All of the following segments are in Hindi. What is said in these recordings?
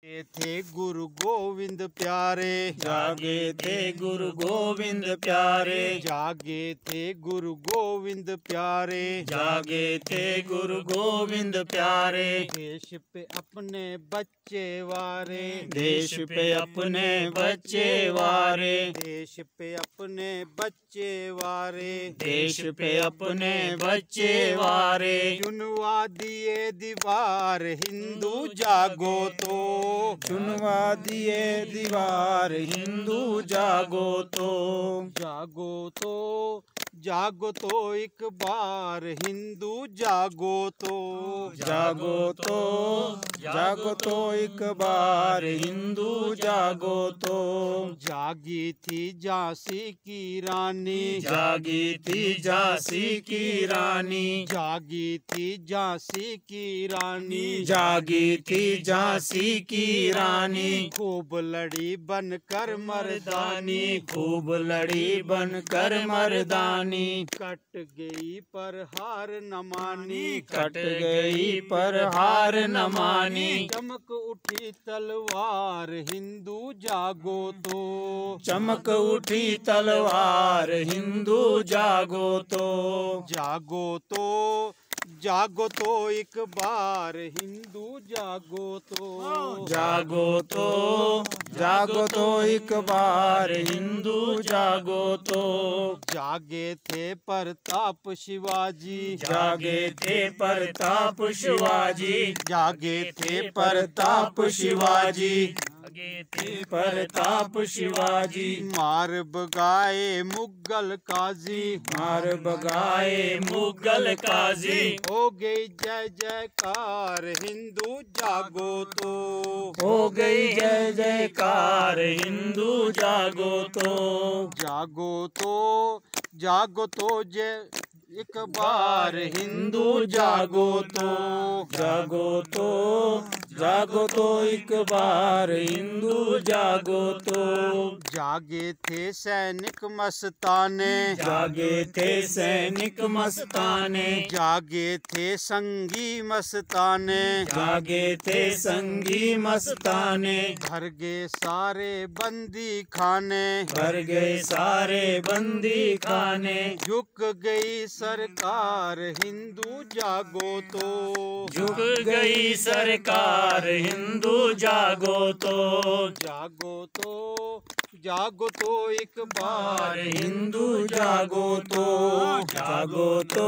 थे गुरु गोविंद प्यारे, जागे थे गुरु गोविंद प्यारे, जागे थे गुरु गोविंद प्यारे, जागे थे गुरु गोविंद प्यारे। देश पे अपने बच्चे वारे, देश पे अपने बच्चे वारे, देश पे अपने बच्चे वारे, देश पे अपने बच्चे वारे। चुनवा दिए दीवार हिंदू जागो तो, चुनवा दिए दीवार हिंदू जागो तो, जागो तो, जागो तो एक बार हिंदू जागो तो, जागो तो, जागो तो एक बार हिंदू जागो तो। जागी थी झांसी की रानी, जागी थी झांसी की रानी, जागी थी झांसी की रानी, जागी थी झांसी की रानी। खूब लड़ी बनकर मर्दानी, खूब लड़ी बनकर मर्दानी। कट गई पर हार न मानी, कट गई पर हार न मानी। चमक उठी तलवार हिंदू जागो तो, चमक उठी तलवार हिंदू जागो तो, जागो तो, जागो तो एक बार हिंदू जागो तो, जागो तो, जागो तो एक बार हिंदू जागो तो। जागे थे प्रताप शिवाजी, जागे थे प्रताप शिवाजी, जागे थे प्रताप शिवाजी, जागे थे प्रताप शिवाजी। मार बगाए मुगल काजी, मार बगाए मुगल काजी। हो गई जय जयकार हिंदू जागो तो, हो गई जय जयकार हिंदू जागो तो, जागो तो, जागो तो जय एक बार हिंदू जागो तो, जागो तो, जागो तो एक बार हिंदू जागो तो। जागे थे सैनिक मस्ताने, जागे थे सैनिक मस्ताने, जागे थे संगी मस्ताने, जागे थे संगी मस्ताने। भर गए सारे बंदी खाने, भर गए सारे बंदी खाने। झुक गई सरकार हिंदू जागो तो, झुक गई सरकार हिंदू जागो तो, जागो तो, जागो तो एक बार हिंदू जागो तो, जागो तो,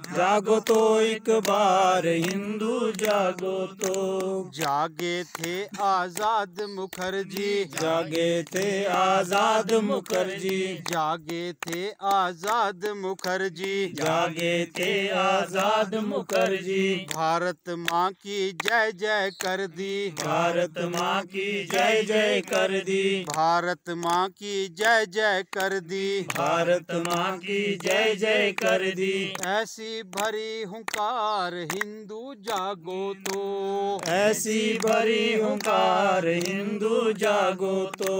जागो तो एक बार हिंदू जागो तो। जागे थे आजाद मुखर्जी, जागे थे आजाद मुखर्जी, जागे थे आजाद मुखर्जी, जागे थे आजाद मुखर्जी। भारत माँ की जय जय कर दी, भारत माँ की जय जय कर दी, भारत माँ की जय जय कर दी, भारत माँ की जय जय कर दी। ऐसी भरी हुंकार हिंदू जागो तो, ऐसी भरी हुंकार हिंदू जागो तो,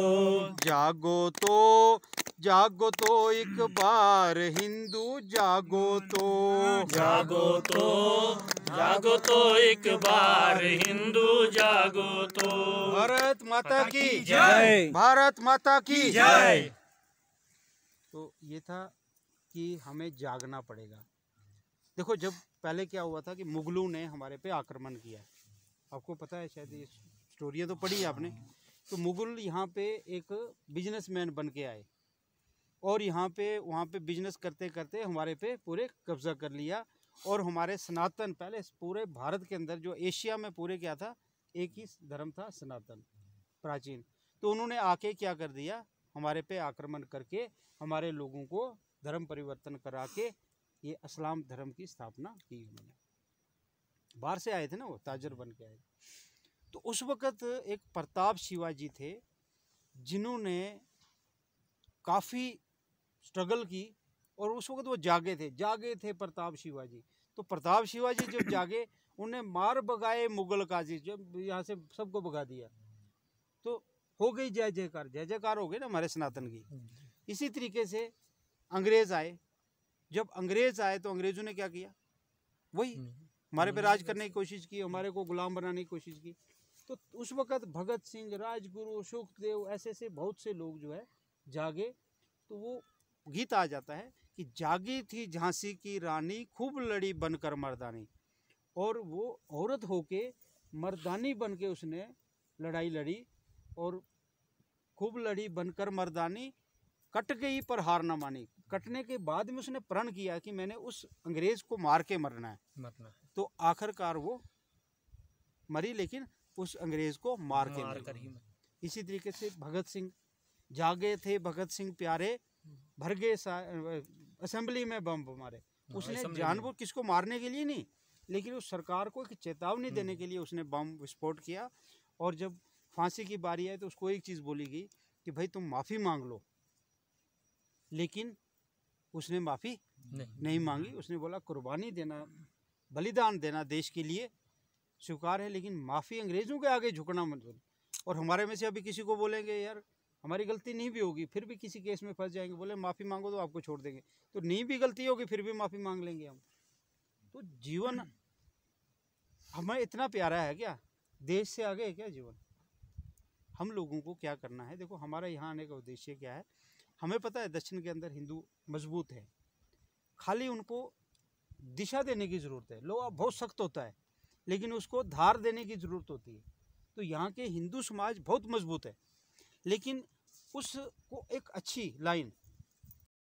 जागो तो, जागो तो एक बार हिंदू जागो तो, जागो तो, जागो तो एक बार हिंदू जागो तो। भारत माता की जय, भारत माता की जय। तो ये था कि हमें जागना पड़ेगा। देखो, जब पहले क्या हुआ था कि मुगलों ने हमारे पे आक्रमण किया, आपको पता है, शायद ये स्टोरियाँ तो पढ़ी है आपने। तो मुगल यहाँ पे एक बिजनेसमैन बन के आए और यहाँ पे वहाँ पे बिजनेस करते करते हमारे पे पूरे कब्जा कर लिया। और हमारे सनातन, पहले पूरे भारत के अंदर जो एशिया में पूरे क्या था, एक ही धर्म था, सनातन प्राचीन। तो उन्होंने आके क्या कर दिया, हमारे पे आक्रमण करके हमारे लोगों को धर्म परिवर्तन करा के ये इस्लाम धर्म की स्थापना की। उन्होंने बाहर से आए थे ना, वो ताजर बन के आए। तो उस वक़्त एक प्रताप शिवाजी थे जिन्होंने काफ़ी स्ट्रगल की और उस वक़्त वो जागे थे प्रताप शिवाजी। तो प्रताप शिवाजी जब जागे, उन्हें मार भगाए मुगल काजी, जब यहाँ से सबको भगा दिया, तो हो गई जय जयकार, जय जयकार हो गई ना हमारे सनातन की। इसी तरीके से अंग्रेज़ आए। जब अंग्रेज़ आए तो अंग्रेज़ों ने क्या किया, वही हमारे पे राज करने की कोशिश की, हमारे को गुलाम बनाने की कोशिश की। तो उस वक़्त भगत सिंह, राजगुरु, सुखदेव, ऐसे ऐसे बहुत से लोग जो है जागे। तो वो गीत आ जाता है कि जागी थी झांसी की रानी, खूब लड़ी बनकर मर्दानी। और वो औरत होके मर्दानी बन के उसने लड़ाई लड़ी, और खूब लड़ी बनकर मर्दानी, कट गई पर हार ना मानी। कटने के बाद में उसने प्रण किया कि मैंने उस अंग्रेज को मार के मरना है। तो आखिरकार वो मरी, लेकिन उस अंग्रेज को मार के मरी। इसी तरीके से भगत सिंह, जागे थे भगत सिंह प्यारे, भर गए असेंबली में बम मारे। उसने जानबूझ किसको मारने के लिए नहीं, लेकिन उस सरकार को एक चेतावनी देने के लिए उसने बम विस्फोट किया। और जब फांसी की बारी आई तो उसको एक चीज़ बोली गई कि भाई तुम माफ़ी मांग लो, लेकिन उसने माफ़ी नहीं मांगी। उसने बोला कुर्बानी देना, बलिदान देना देश के लिए स्वीकार है, लेकिन माफ़ी अंग्रेज़ों के आगे झुकना मत। और हमारे में से अभी किसी को बोलेंगे यार हमारी गलती नहीं भी होगी, फिर भी किसी केस में फंस जाएंगे, बोले माफ़ी मांगो तो आपको छोड़ देंगे, तो नहीं भी गलती होगी फिर भी माफ़ी मांग लेंगे हम। तो जीवन हमें इतना प्यारा है क्या? देश से आगे है क्या जीवन? हम लोगों को क्या करना है? देखो हमारा यहाँ आने का उद्देश्य क्या है, हमें पता है दक्षिण के अंदर हिंदू मजबूत है, खाली उनको दिशा देने की ज़रूरत है। लोहा बहुत सख्त होता है, लेकिन उसको धार देने की ज़रूरत होती है। तो यहाँ के हिंदू समाज बहुत मजबूत है, लेकिन उसको एक अच्छी लाइन